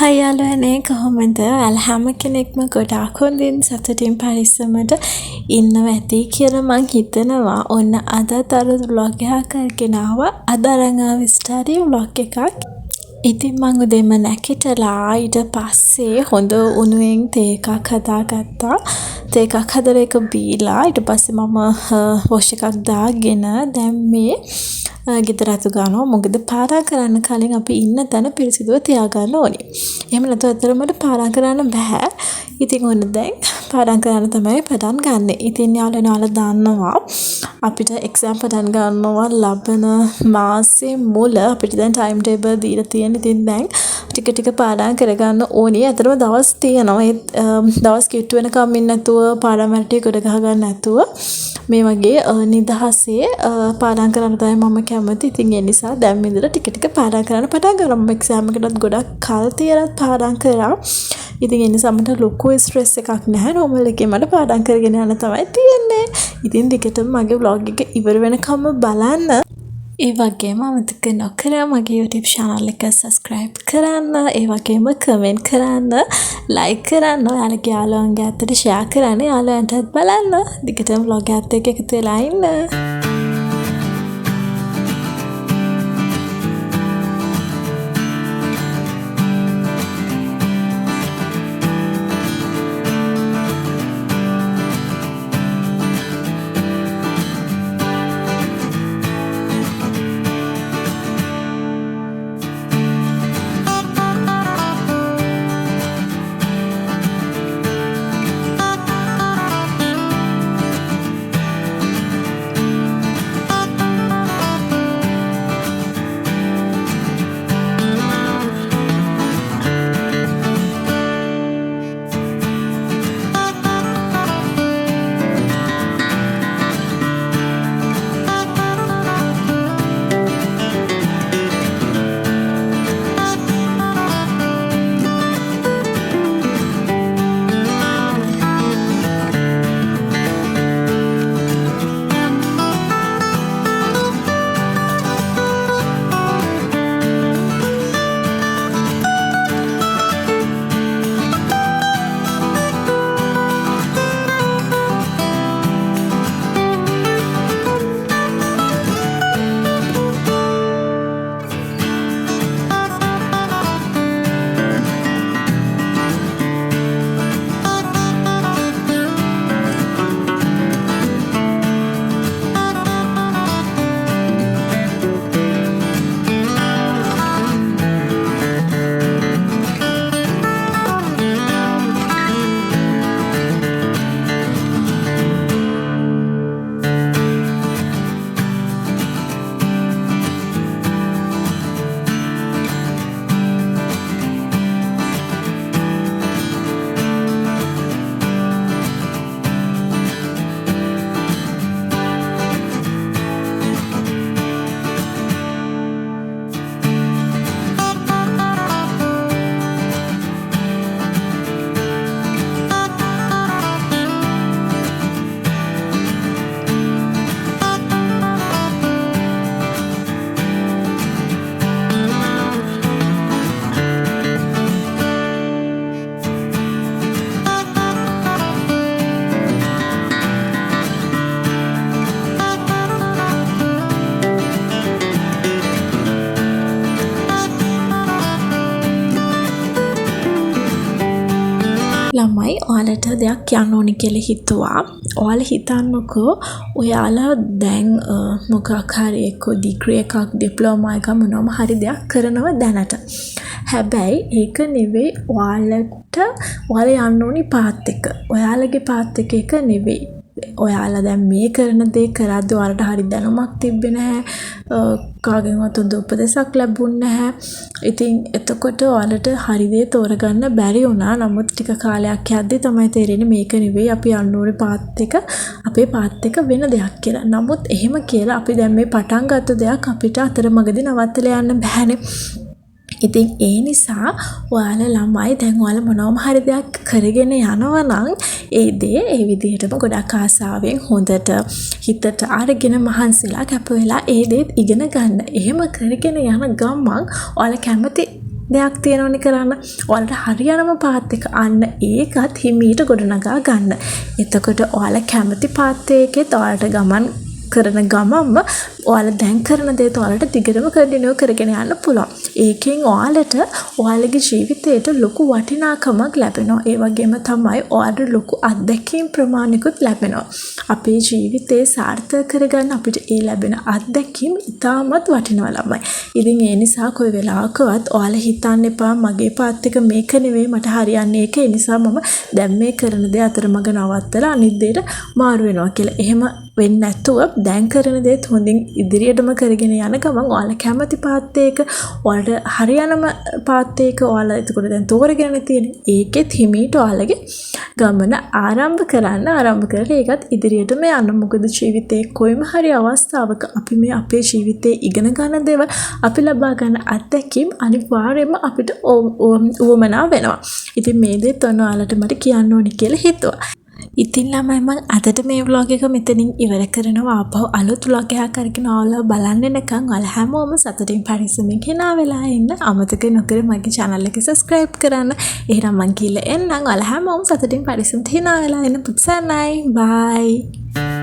හයි යාළුවනේ කොහොමද? ඔයාලා හැම කෙනෙක්ම ගොඩාක් හොඳින් සතුටින් පරිස්සමට ඉන්නවා ඇති කියලා මං හිතනවා. ඔන්න අදත් අර vlog එකක් කරගෙන ආවා. අද අරන් ආවේ ස්ටඩි vlog එකක්. ඉතින් මං උදේම නැගිටලා ඊට පස්සේ හොඳ උණුවෙන් තේ එකක් හදාගත්තා. තේ එකක් හදලා ඒක බීලා ඊට පස්සේ මම වොෂ් එකක් දාගෙන දැන් මේ ගෙදර අතු ගන්නවා. මොකද පාඩම් කරන්න කලින් අපි ඉන්න තැන පිරිසිදුව තියාගන්න ඕනේ. එහෙම නැත්නම් අතරමට පාඩම් කරන්න බෑ. ඉතින් ඔන්න දැන් පාඩම් කරන්න තමයි පටන් ගන්නෙ. ඉතින් යාළුවනේ දන්නවා අපිට එක්සෑම් පටන් ගන්නවා ලබන මාසේ මුල. අපිට දැන් ටයිම් ටේබල් දීලා තියෙන. ඉතින් දැන් ටික ටික පාඩම් කරගන්න ඕනේ. අතරම දවස් තියෙනවා. ඒ දවස් කිට්ටු වෙනකම් ඉන්න නැතුව පාඩම් වලට කොට ගහ ගන්න නැතුව මේ වගේ නිදහසේ පාඩම් කරන්න තමයි මම කැමති. ඉතින් ඒ නිසා දැන් ඉඳලා ටික ටික පාඩම් කරන්න පටන් ගන්නවා. එක්සෑම් එකටත් ගොඩක් කල් තියලා පාඩම් කරා. ඉතින් ඒ නිසා මට ලොකු ස්ට්‍රෙස් එකක් නැහැ. නෝමල් එකේ මට පාඩම් කරගෙන යන්න තමයි තියෙන්නේ. ඉතින් දිගටම මගේ vlog එක ඉවර වෙනකම් බලන්න. ඒ වගේම අමතක නොකර මගේ YouTube channel එක subscribe කරන්න. ඒ වගේම comment කරන්න, like කරන්න, ඔයාලගේ යාළුවන්ගේ අතට share කරන්න, යාළුවන්ටත් බලන්න. දිගටම vlog එකත් එක්ක එකතු වෙලා ඉන්න. ළමයි ඔයාලට දෙයක් කියන්න ඕනි කියලා හිතුවා. ඔයාලා හිතන්නකෝ ඔයාලා දැන් මොකක් හරි එක්ක ඩිග්‍රී එකක් ඩිප්ලෝමා එකක් මොනවාම හරි දෙයක් කරනවා දැනට. හැබැයි ඒක නෙවෙයි ඔයාලා යන්න ඕනි පාත් එක. ඔයාලගේ පාත් එක නෙවෙයි. ඔයාලා දැන් මේ කරන දේ කරද්දී ඔයාලට හරි දැනුමක් තිබ්බේ නැහැ. කාගෙන්වත් හොඳ උපදෙසක් ලැබුණ නැහැ. ඉතින් එතකොට ඔයාලට හරි දේ තෝරගන්න බැරි වුණා. නමුත් ටික කාලයක් යද්දී තමයි තේරෙන්නේ මේක නෙවෙයි අපි යන්න ඕනේ පාත් එක. අපේ පාත් එක වෙන දෙයක් කියලා. නමුත් එහෙම කියලා අපි දැන් මේ පටන් ගත්ත දෙයක් අපිට අතරමඟදී නවත්තලා යන්න බෑනේ. ඉතින් ඒ නිසා ඔයාලා ළමයි දැන් ඔයාලා මොනවම හරි දෙයක් කරගෙන යනවා නම් ඒ දේ ඒ විදිහටම ගොඩක් ආසාවෙන් හොඳට හිතට අරගෙන මහන්සිලා කැප වෙලා ඒ දේත් ඉගෙන ගන්න. එහෙම කරගෙන යන ගමන් ඔයාලා කැමති දෙයක් තියෙනවනේ කරන්න. ඔයාලට හරියනම පාත් එක අන්න ඒකත් හිමීට ගොඩනගා ගන්න. එතකොට ඔයාලා කැමති පාත් එකෙත් ඔයාලට ගමන් කරන ගමම්ම ඔයාලා දැන් කරන දේත් ඔයාලට දිගටම කන්ටිනියු කරගෙන යන්න පුළුවන්. ඒකෙන් ඔයාලට ඔයාලගේ ජීවිතයට ලොකු වටිනාකමක් ලැබෙනවා. ඒ වගේම තමයි ඔයාලට ලොකු අත්දැකීම් ප්‍රමාණිකුත් ලැබෙනවා. අපේ ජීවිතේ සාර්ථක කරගන්න අපිට ඒ ලැබෙන අත්දැකීම් ඉතාමත් වටිනවා ළමයි. ඉතින් ඒ නිසා කොයි වෙලාවකවත් ඔයාලා හිතන්න එපා මගේ පාත් එක මේක නෙවෙයි මට හරියන්නේ ඒක. ඒ නිසා මම දැන් මේ කරන දේ අතරමඟ නවත්තලා අනිත් දෙයට මාරු වෙනවා කියලා. එහෙම වෙන්නේ නැතුව දැන් කරන දේත් හොඳින් ඉදිරියටම කරගෙන යන ගමන් ඔයාලා කැමති පාත් එක ඔයාලට හරියනම පාත් එක ඔයාලා එතකොට දැන් තෝරගෙන තියෙන ඒකෙත් හිමීට ඔයාලගේ ගමන ආරම්භ කරලා ඒකත් ඉදිරියටම යන්න. මොකද ජීවිතේ කොයිම හරි අවස්ථාවක අපි මේ අපේ ජීවිතේ ඉගෙන ගන්න දේවල් අපි ලබා ගන්න අත්දැකීම් අනිවාර්යයෙන්ම අපිට උවමනා වෙනවා. ඉතින් මේ දේත් ඔයාලට මට කියන්න ඕනේ කියලා හිතුවා. ඉතින් ළමයි මම අදට මේ vlog එක මෙතනින් ඉවර කරනවා. ආපහු අලුත් vlog එකක් අරගෙන ආවලා බලන්න එනකන් ඔයාලා හැමෝම සතුටින් පරිස්සමින් hina වෙලා ඉන්න. අමතක නොකර මගේ channel එක subscribe කරන්න. එහෙනම් මං කියලා එන්නම්. ඔයාලා හැමෝම සතුටින් පරිස්සමින් hina වෙලා ඉන්න. පුත්සන්නයි. bye.